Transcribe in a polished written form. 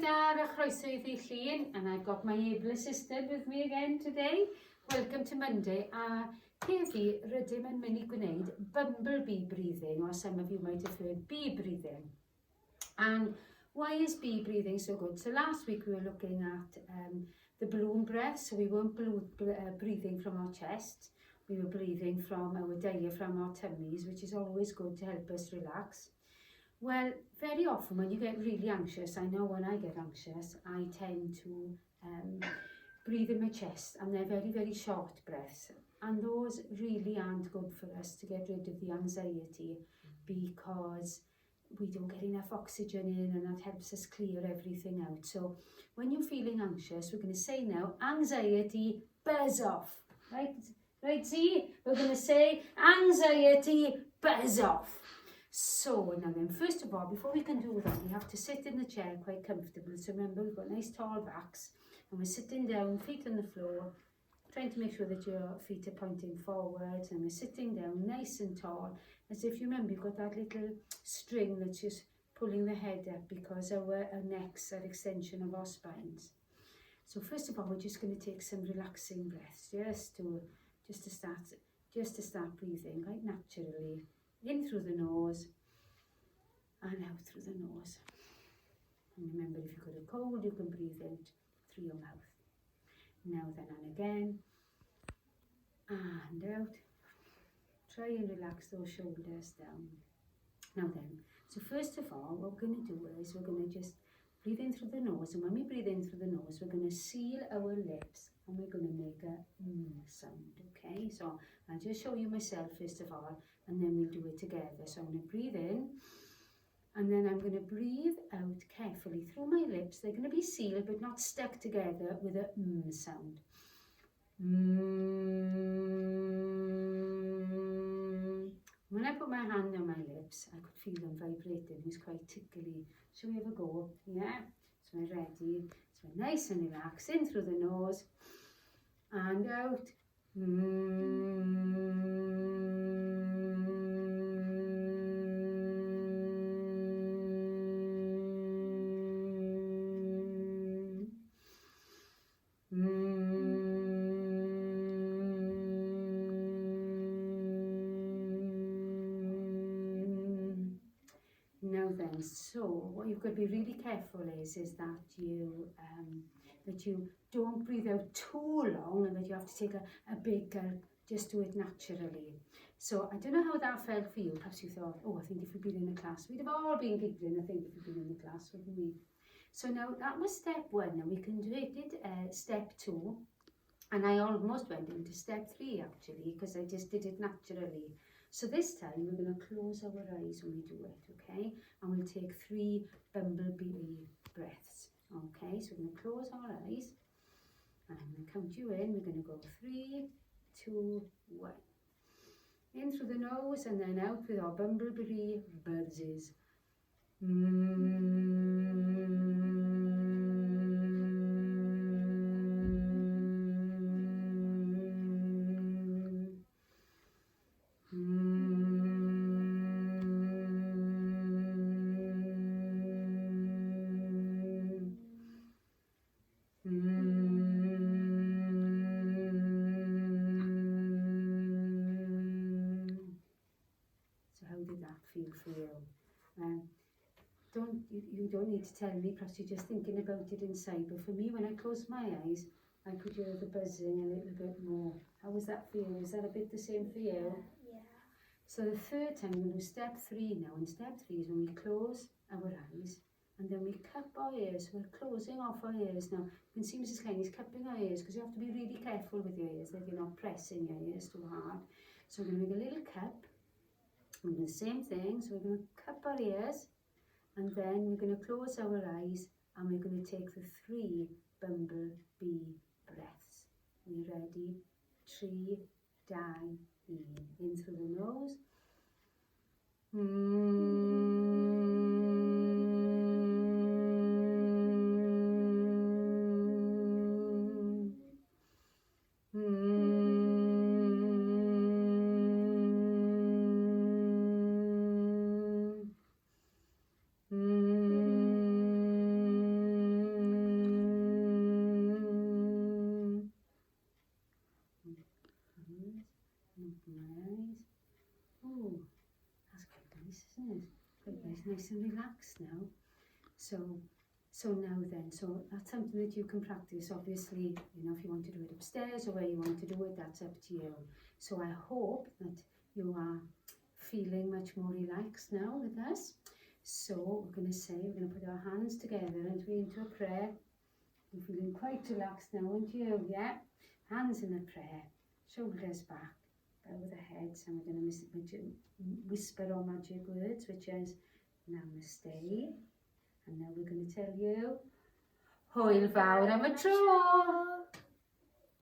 Dar a chroeso I ddi llun, and I've got my able assistant with me again today. Welcome to Monday. A heddi rydym yn mynd I gwneud bumblebee breathing, or some of you might have heard bee breathing. And why is bee breathing so good? So last week we were looking at the balloon breath, so we weren't breathing from our chest, we were breathing from our diaphragm, our tummies, which is always good to help us relax. Well, very often when you get really anxious, I know when I get anxious, I tend to breathe in my chest, and they're very, very short breaths. And those really aren't good for us to get rid of the anxiety, because we don't get enough oxygen in, and that helps us clear everything out. So when you're feeling anxious, we're going to say now, anxiety, buzz off. Right, see? We're going to say, anxiety, buzz off. So now then, first of all, before we can do that, we have to sit in the chair quite comfortable. So remember, we've got nice tall backs, and we're sitting down, feet on the floor, trying to make sure that your feet are pointing forward, and we're sitting down nice and tall, as if you remember you've got that little string that's just pulling the head up, because our necks are extension of our spines. So first of all, we're just going to take some relaxing breaths, just to start breathing right naturally. In through the nose and out through the nose. And remember, if you've got a cold, you can breathe in through your mouth. Now then, and again. And out. Try and relax those shoulders down. Now then, so first of all, what we're going to do is we're going to just breathe in through the nose. And when we breathe in through the nose, we're going to seal our lips, and we're going to make a sound, okay? So I'll just show you myself first of all, and then we'll do it together. So I'm going to breathe in, and then I'm going to breathe out carefully through my lips. They're going to be sealed but not stuck together with a sound. When I put my hand on my lips, I could feel them vibrating. It was quite tickly. Shall we have a go? Yeah? So we're ready. So we're nice and relaxed. In through the nose and out. Now then, so what you've got to be really careful is that you don't breathe out too long, and that you have to take a big gulp. Just do it naturally. So I don't know how that felt for you. Perhaps you thought, oh, I think if we'd been in a class, we'd have all been giggling, I think, if we'd been in the class, wouldn't we? So now that was step 1. Now we can do it, step 2, and I almost went into step 3 actually, because I just did it naturally. So this time we're going to close our eyes when we do it, okay? And we'll take 3 bumblebee breaths, okay? So we're going to close our eyes, and I'm going to count you in. We're going to go 3, 2, 1. In through the nose, and then out with our bumblebee buzzes. So how did that feel for you? You don't need to tell me, perhaps you're just thinking about it inside, but for me, when I closed my eyes, I could hear the buzzing a little bit more. How was that for you? Was that a bit the same for you? Yeah. So the third time, we'll do step 3 now, and step 3 is when we close our eyes, and then we cup our ears. We're closing off our ears now. You can see Mrs. Kenny's cupping her ears, because you have to be really careful with your ears, that you're not pressing your ears too hard. So we're going to make a little cup. We're going to do the same thing. So we're going to cup our ears, and then we're going to close our eyes, and we're going to take the 3 bumblebee breaths. Are you ready? 3, 2, 1. In through the nose. guys nice and relaxed now. So now then, so that's something that you can practice. Obviously, you know, if you want to do it upstairs or where you want to do it, that's up to you. So I hope that you are feeling much more relaxed now with us. So we're going to put our hands together and we into a prayer. You're feeling quite relaxed now, aren't you? Yeah? Hands in a prayer, shoulders back, bow the heads, and we're going to whisper our magic words, which is Namaste. And now we're going to tell you, Hwyl fawr am y tro!